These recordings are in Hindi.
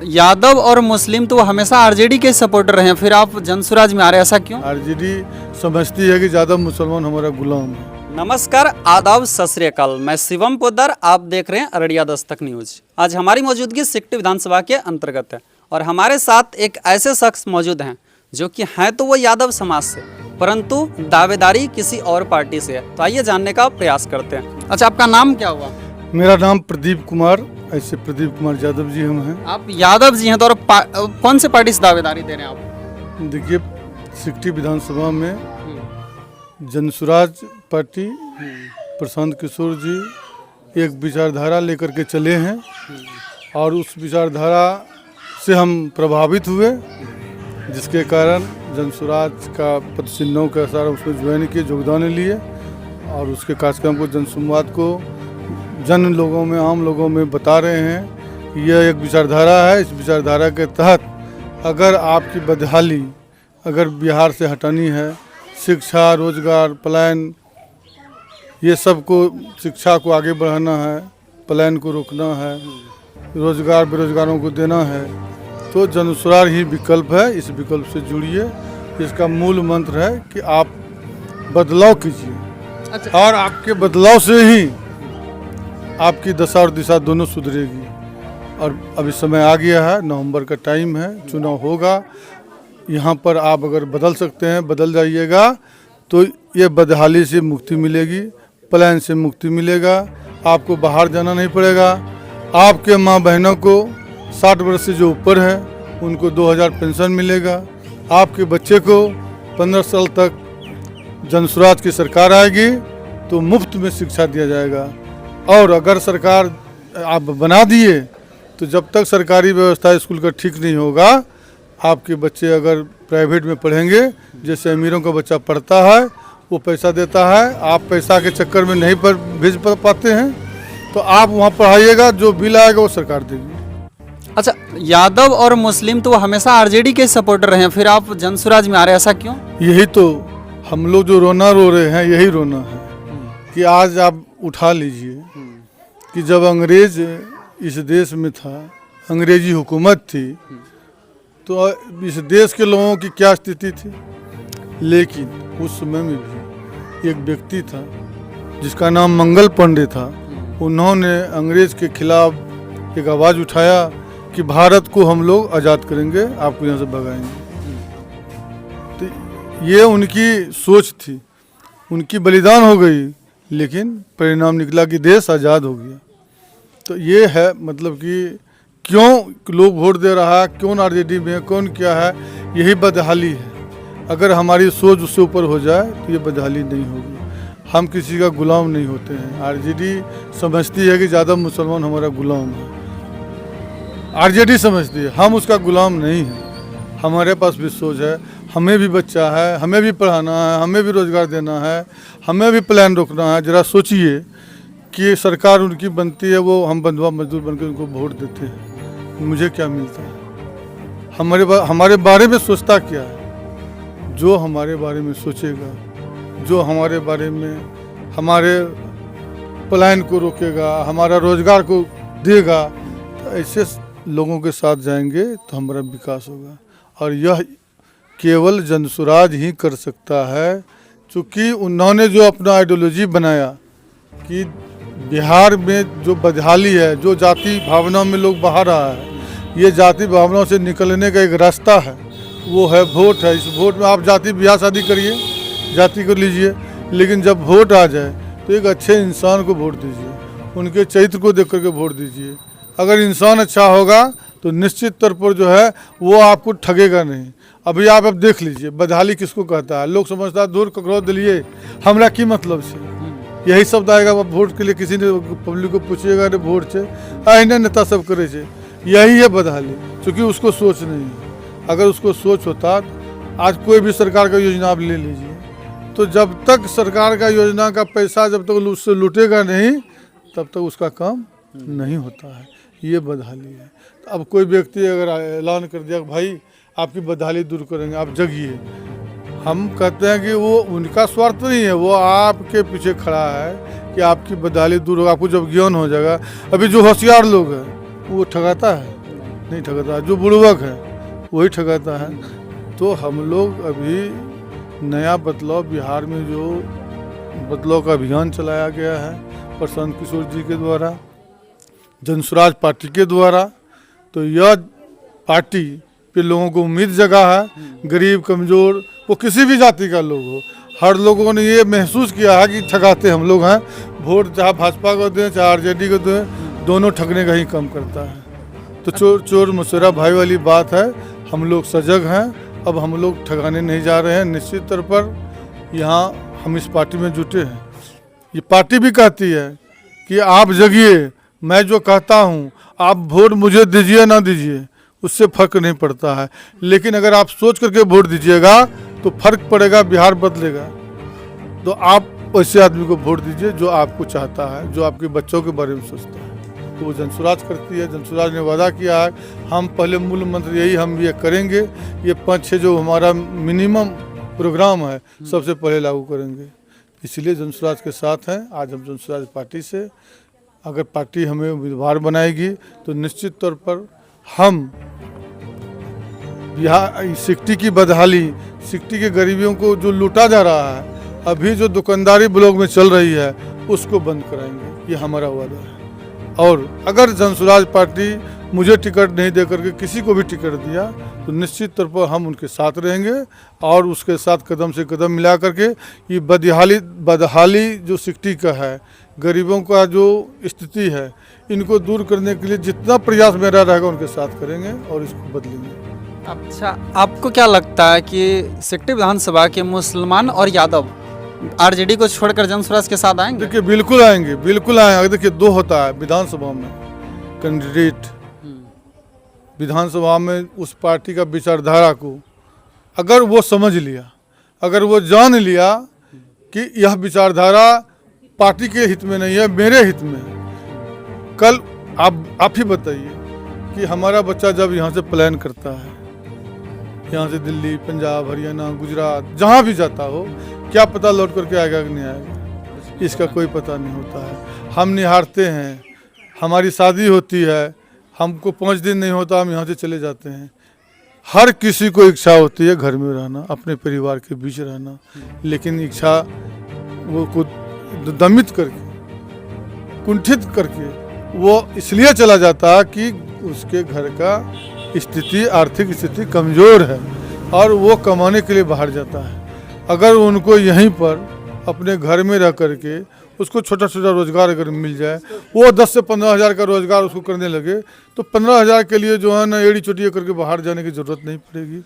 यादव और मुस्लिम तो हमेशा आरजेडी के सपोर्टर रहे हैं, फिर आप जनसुराज में आ रहे हैं, ऐसा क्यों? आरजेडी समझती है कि ज़्यादा मुसलमान हमारा गुलाम है। नमस्कार, आदाब, सत श्री अकाल। मैं शिवम पोद्दार, आप देख रहे हैं अररिया दस्तक न्यूज। आज हमारी मौजूदगी सिकटी विधानसभा के अंतर्गत है और हमारे साथ एक ऐसे शख्स मौजूद हैं जो कि हैं तो वो यादव समाज से, परंतु दावेदारी किसी और पार्टी से है। तो आइए जानने का प्रयास करते हैं। अच्छा, आपका नाम क्या हुआ? मेरा नाम प्रदीप कुमार, ऐसे प्रदीप कुमार यादव जी हम हैं। आप यादव जी हैं तो और कौन से पार्टी से दावेदारी दे रहे हैं आप? देखिए, सिकटी विधानसभा में जनसुराज पार्टी प्रशांत किशोर जी एक विचारधारा लेकर के चले हैं और उस विचारधारा से हम प्रभावित हुए, जिसके कारण जनसुराज का पदचिन्हों के अनुसार उसमें ज्वाइन किए, योगदान लिए और उसके कार्यक्रम को जनसंवाद को जन लोगों में, आम लोगों में बता रहे हैं कि यह एक विचारधारा है। इस विचारधारा के तहत अगर आपकी बदहाली अगर बिहार से हटानी है, शिक्षा, रोजगार, पलायन, ये सब को, शिक्षा को आगे बढ़ाना है, पलायन को रोकना है, रोजगार बेरोजगारों को देना है, तो जनसुराज ही विकल्प है। इस विकल्प से जुड़िए। इसका मूल मंत्र है कि आप बदलाव कीजिए। अच्छा। और आपके बदलाव से ही आपकी दशा और दिशा दोनों सुधरेगी। और अभी समय आ गया है, नवंबर का टाइम है, चुनाव होगा। यहाँ पर आप अगर बदल सकते हैं, बदल जाइएगा, तो ये बदहाली से मुक्ति मिलेगी, पलायन से मुक्ति मिलेगा, आपको बाहर जाना नहीं पड़ेगा। आपके माँ बहनों को 60 वर्ष से जो ऊपर है उनको 2000 पेंशन मिलेगा। आपके बच्चे को 15 साल तक जनसुराज की सरकार आएगी तो मुफ्त में शिक्षा दिया जाएगा। और अगर सरकार आप बना दिए तो जब तक सरकारी व्यवस्था स्कूल का ठीक नहीं होगा, आपके बच्चे अगर प्राइवेट में पढ़ेंगे, जैसे अमीरों का बच्चा पढ़ता है, वो पैसा देता है, आप पैसा के चक्कर में नहीं भेज पाते हैं, तो आप वहाँ पढ़ाइएगा, जो बिल आएगा वो सरकार देगी। अच्छा, यादव और मुस्लिम तो हमेशा आरजेडी के सपोर्टर रहे हैं, फिर आप जनसुराज में आ रहे हैं, ऐसा क्यों? यही तो हम लोग जो रोना रो रहे हैं, यही रोना है कि आज आप उठा लीजिए कि जब अंग्रेज इस देश में था, अंग्रेजी हुकूमत थी, तो इस देश के लोगों की क्या स्थिति थी। लेकिन उस समय में भी एक व्यक्ति था जिसका नाम मंगल पांडे था। उन्होंने अंग्रेज के खिलाफ एक आवाज़ उठाया कि भारत को हम लोग आज़ाद करेंगे, आपको यहाँ से भगाएंगे। तो ये उनकी सोच थी, उनकी बलिदान हो गई, लेकिन परिणाम निकला कि देश आज़ाद हो गया। तो ये है मतलब कि क्यों लोग वोट दे रहा है, क्यों आरजेडी में, कौन क्या है, यही बदहाली है। अगर हमारी सोच उससे ऊपर हो जाए तो ये बदहाली नहीं होगी। हम किसी का गुलाम नहीं होते हैं। आरजेडी समझती है कि ज़्यादा मुसलमान हमारा गुलाम है। आरजेडी समझती है, हम उसका गुलाम नहीं हैं। हमारे पास भी सोच है, हमें भी बच्चा है, हमें भी पढ़ाना है, हमें भी रोज़गार देना है, हमें भी प्लान रोकना है। ज़रा सोचिए कि सरकार उनकी बनती है, वो हम बंधुआ मजदूर बनकर उनको वोट देते हैं, मुझे क्या मिलता है? हमारे बारे में सोचता क्या है? जो हमारे बारे में सोचेगा, जो हमारे बारे में हमारे पलायन को रोकेगा, हमारा रोजगार को देगा, तो ऐसे लोगों के साथ जाएंगे तो हमारा विकास होगा। और यह केवल जनसुराज ही कर सकता है, क्योंकि उन्होंने जो अपना आइडियोलॉजी बनाया कि बिहार में जो बदहाली है, जो जाति भावना में लोग बहा रहा है, ये जाति भावनाओं से निकलने का एक रास्ता है, वो है वोट है। इस वोट में आप जाति ब्याह शादी करिए, जाति को लीजिए, लेकिन जब वोट आ जाए तो एक अच्छे इंसान को वोट दीजिए, उनके चरित्र को देख करके वोट दीजिए। अगर इंसान अच्छा होगा तो निश्चित तौर पर जो है वो आपको ठगेगा नहीं। अभी आप अब देख लीजिए, बदहाली किसको कहता है। लोग समझता है दूर ककरो दिलिए हमरा की मतलब से, यही शब्द आएगा वोट के लिए। किसी ने पब्लिक को पूछिएगा रे वोट से अहिने नेता सब करे छे, यही है बदहाली, क्योंकि उसको सोच नहीं है। अगर उसको सोच होता, आज कोई भी सरकार का योजना आप ले लीजिए, तो जब तक सरकार का योजना का पैसा जब तक उससे लूटेगा नहीं, तब तक उसका काम नहीं होता है। ये बदहाली है। तो अब कोई व्यक्ति अगर ऐलान कर दिया भाई आपकी बदहाली दूर करेंगे, आप जगिए, हम कहते हैं कि वो उनका स्वार्थ नहीं है, वो आपके पीछे खड़ा है कि आपकी बदहाली दूर होगा, आपको जब ज्ञान हो जाएगा। अभी जो होशियार लोग हैं वो ठगाता है, नहीं ठगाता, जो बुड़वक है वही ठगाता है। तो हम लोग अभी नया बदलाव बिहार में जो बदलाव का अभियान चलाया गया है प्रशांत किशोर जी के द्वारा, जनसुराज पार्टी के द्वारा, तो यह पार्टी पे लोगों को उम्मीद जगा है। गरीब कमज़ोर वो किसी भी जाति का लोग हो, हर लोगों ने ये महसूस किया है कि ठगाते हम लोग हैं। वोट चाहे भाजपा को दें चाहे आरजेडी को दें, दोनों ठगने का ही काम करता है। तो चोर चोर मशुरा भाई वाली बात है। हम लोग सजग हैं, अब हम लोग ठगाने नहीं जा रहे हैं। निश्चित तौर पर यहाँ हम इस पार्टी में जुटे हैं। ये पार्टी भी कहती है कि आप जगिए, मैं जो कहता हूँ आप वोट मुझे दीजिए ना दीजिए, उससे फर्क नहीं पड़ता है। लेकिन अगर आप सोच करके वोट दीजिएगा तो फर्क पड़ेगा, बिहार बदलेगा। तो आप वैसे आदमी को वोट दीजिए जो आपको चाहता है, जो आपके बच्चों के बारे में सोचता है। तो वो जनसुराज करती है। जनसुराज ने वादा किया है, हम पहले मूल मंत्र यही हम ये करेंगे, ये 5-6 जो हमारा मिनिमम प्रोग्राम है सबसे पहले लागू करेंगे। इसलिए जनसुराज के साथ हैं। आज हम जनसुराज पार्टी से, अगर पार्टी हमें उम्मीदवार बनाएगी तो निश्चित तौर पर हम बिहार सिक्टी की बदहाली, सिक्टी के गरीबियों को जो लूटा जा रहा है, अभी जो दुकानदारी ब्लॉक में चल रही है, उसको बंद कराएंगे। ये हमारा वादा है। और अगर जनसुराज पार्टी मुझे टिकट नहीं दे करके किसी को भी टिकट दिया तो निश्चित तौर पर हम उनके साथ रहेंगे और उसके साथ कदम से कदम मिला करके ये बदहाली जो सिक्टी का है, गरीबों का जो स्थिति है, इनको दूर करने के लिए जितना प्रयास मेरा रहेगा उनके साथ करेंगे और इसको बदलेंगे। अच्छा, आपको क्या लगता है कि सिक्टी विधानसभा के मुसलमान और यादव आरजेडी को छोड़कर जनसुराज के साथ आएंगे? देखिए बिल्कुल आएंगे, बिल्कुल आएंगे। देखिए दो होता है विधानसभा में कैंडिडेट, विधानसभा में उस पार्टी का विचारधारा को अगर वो समझ लिया, अगर वो जान लिया कि यह विचारधारा पार्टी के हित में नहीं है, मेरे हित में है। कल आप ही बताइए कि हमारा बच्चा जब यहाँ से प्लान करता है, यहाँ से दिल्ली, पंजाब, हरियाणा, गुजरात, जहाँ भी जाता हो, क्या पता लौट करके आएगा कि नहीं आएगा, इसका कोई पता नहीं होता है। हम निहारते हैं, हमारी शादी होती है, हमको 5 दिन नहीं होता, हम यहाँ से चले जाते हैं। हर किसी को इच्छा होती है घर में रहना, अपने परिवार के बीच रहना, लेकिन इच्छा वो को दमित करके, कुंठित करके वो इसलिए चला जाता है कि उसके घर का स्थिति, आर्थिक स्थिति कमज़ोर है और वो कमाने के लिए बाहर जाता है। अगर उनको यहीं पर अपने घर में रह करके उसको छोटा छोटा रोज़गार अगर मिल जाए, वो 10 से 15 हज़ार का रोज़गार उसको करने लगे, तो 15 हज़ार के लिए जो है ना एड़ी चोटी करके बाहर जाने की ज़रूरत नहीं पड़ेगी।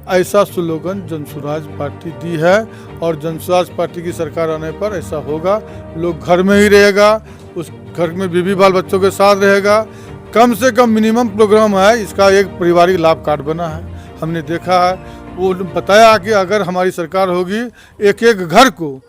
ऐसा स्लोगन जनसुराज पार्टी दी है और जनसुराज पार्टी की सरकार आने पर ऐसा होगा। लोग घर में ही रहेगा, उस घर में बीवी बाल बच्चों के साथ रहेगा। कम से कम मिनिमम प्रोग्राम है, इसका एक पारिवारिक लाभ कार्ड बना है, हमने देखा है। वो बताया कि अगर हमारी सरकार होगी, एक एक घर को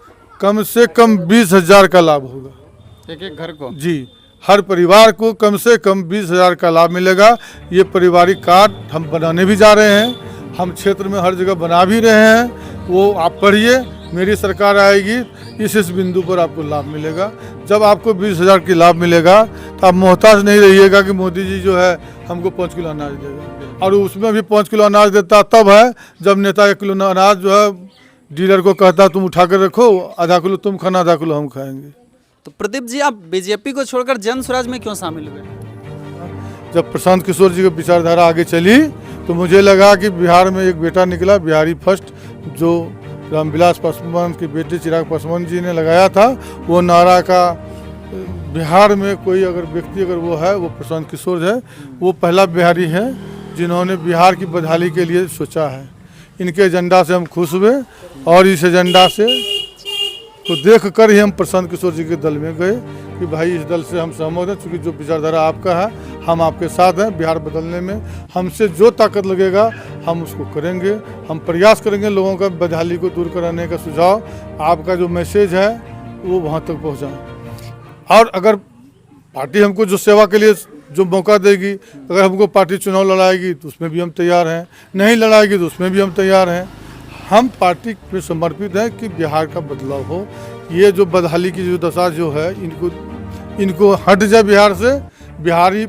कम से कम 20,000 का लाभ होगा। एक एक घर को? जी, हर परिवार को कम से कम 20,000 का लाभ मिलेगा। ये पारिवारिक कार्ड हम बनाने भी जा रहे हैं, हम क्षेत्र में हर जगह बना भी रहे हैं। वो आप पढ़िए, मेरी सरकार आएगी, इस बिंदु पर आपको लाभ मिलेगा। जब आपको 20,000 की लाभ मिलेगा तो आप मोहताज नहीं रहिएगा कि मोदी जी जो है हमको 5 किलो अनाज देगा। और उसमें भी 5 किलो अनाज देता तब है जब नेता 1 किलो अनाज जो है डीलर को कहता तुम उठा कर रखो, आधा किलो तुम खाना, आधा किलो हम खाएंगे। तो प्रदीप जी, आप बीजेपी को छोड़कर जनसुराज में क्यों शामिल हुए? जब प्रशांत किशोर जी की विचारधारा आगे चली तो मुझे लगा कि बिहार में एक बेटा निकला, बिहारी फर्स्ट, जो रामविलास पासवान के बेटे चिराग पासवान जी ने लगाया था। वो नारा का बिहार में कोई अगर व्यक्ति अगर वो है, वो प्रशांत किशोर है। वो पहला बिहारी है जिन्होंने बिहार की बदहाली के लिए सोचा है। इनके एजेंडा से हम खुश हुए और इस एजेंडा से को देख कर ही हम प्रशांत किशोर जी के दल में गए कि भाई इस दल से हम सहमत हैं, क्योंकि जो विचारधारा आपका है हम आपके साथ हैं। बिहार बदलने में हमसे जो ताकत लगेगा हम उसको करेंगे। हम प्रयास करेंगे लोगों का बदहाली को दूर कराने का। सुझाव आपका जो मैसेज है वो वहाँ तक पहुँचाएँ। और अगर पार्टी हमको जो सेवा के लिए जो मौका देगी, अगर हमको पार्टी चुनाव लड़ाएगी तो उसमें भी हम तैयार हैं, नहीं लड़ाएगी तो उसमें भी हम तैयार हैं। हम पार्टी में समर्पित हैं कि बिहार का बदलाव हो। ये जो बदहाली की जो दशा जो है, इनको हट जाए बिहार से। बिहारी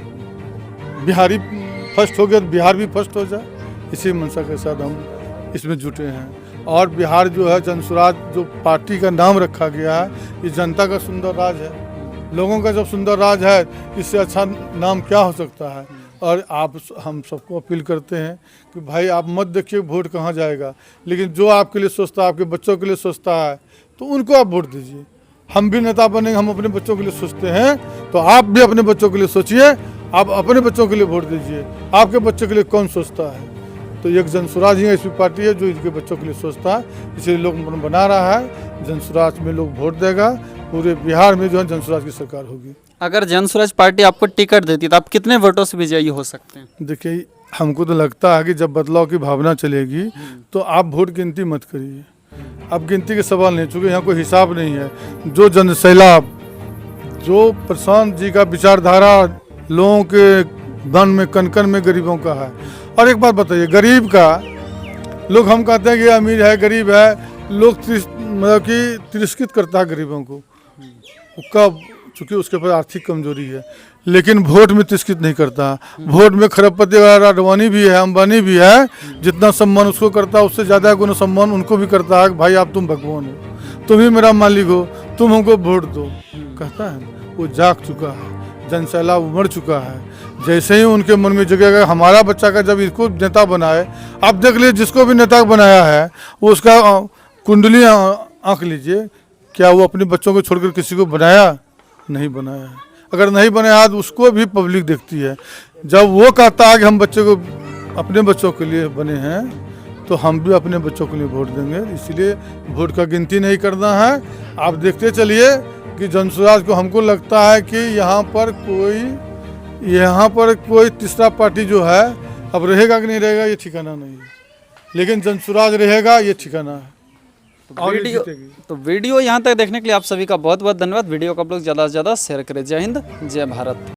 फर्स्ट हो गया तो बिहार भी फर्स्ट हो जाए, इसी मंशा के साथ हम इसमें जुटे हैं। और बिहार जो है जनसुराज जो पार्टी का नाम रखा गया है, ये जनता का सुंदर राज है। लोगों का जब सुंदर राज है, इससे अच्छा नाम क्या हो सकता है। और हम सबको अपील करते हैं कि भाई आप मत देखिए वोट कहाँ जाएगा, लेकिन जो आपके लिए सोचता है, आपके बच्चों के लिए सोचता है, तो उनको आप वोट दीजिए। हम भी नेता बनेंगे, हम अपने बच्चों के लिए सोचते हैं, तो आप भी अपने बच्चों के लिए सोचिए, आप अपने बच्चों के लिए वोट दीजिए। आपके बच्चों के लिए कौन सोचता है? तो एक जनसुराज ही ऐसी पार्टी है जो इनके बच्चों के लिए सोचता है, इसलिए लोग बना रहा है। जनसुराज में लोग वोट देगा, पूरे बिहार में जो है जनसुराज की सरकार होगी। अगर जनसुराज पार्टी आपको टिकट देती तो आप कितने वोटों से विजयी हो सकते हैं? देखिए, हमको तो लगता है कि जब बदलाव की भावना चलेगी तो आप वोट गिनती मत करिए। अब गिनती के सवाल नहीं, चूँकि यहाँ कोई हिसाब नहीं है। जो जन सैलाब, जो प्रशांत जी का विचारधारा लोगों के मन में कन कन में गरीबों का है। और एक बात बताइए, गरीब का लोग हम कहते हैं कि अमीर है गरीब है, लोग मतलब कि तिरस्कृत करता है गरीबों को, कब? चूँकि उसके पास आर्थिक कमजोरी है। लेकिन वोट में तिरस्कृत नहीं करता। वोट में खरबपति वगैरह अडवाणी भी है, अंबानी भी है, जितना सम्मान उसको करता है उससे ज़्यादा गुना सम्मान उनको भी करता है कि भाई आप तुम भगवान हो, तुम ही मेरा मालिक हो, तुम हमको वोट दो, कहता है। वो जाग चुका है, जनसैलाब उमड़ चुका है। जैसे ही उनके मन में जगेगा हमारा बच्चा का जब इसको नेता बनाए, आप देख लीजिए जिसको भी नेता बनाया है वो उसका कुंडली आंक लीजिए, क्या वो अपने बच्चों को छोड़कर किसी को बनाया? नहीं बनाया है। अगर नहीं बनाया तो उसको भी पब्लिक देखती है। जब वो कहता है कि हम बच्चे को अपने बच्चों के लिए बने हैं, तो हम भी अपने बच्चों के लिए वोट देंगे। इसलिए वोट का गिनती नहीं करना है। आप देखते चलिए कि जनसुराज को, हमको लगता है कि यहाँ पर कोई तीसरा पार्टी जो है अब रहेगा कि नहीं रहेगा ये ठिकाना नहीं है, लेकिन जनसुराज रहेगा ये ठिकाना है। और ये जीतेगी। तो वीडियो यहाँ तक देखने के लिए आप सभी का बहुत बहुत धन्यवाद। वीडियो को आप लोग ज़्यादा से ज़्यादा शेयर करें। जय हिंद, जय भारत।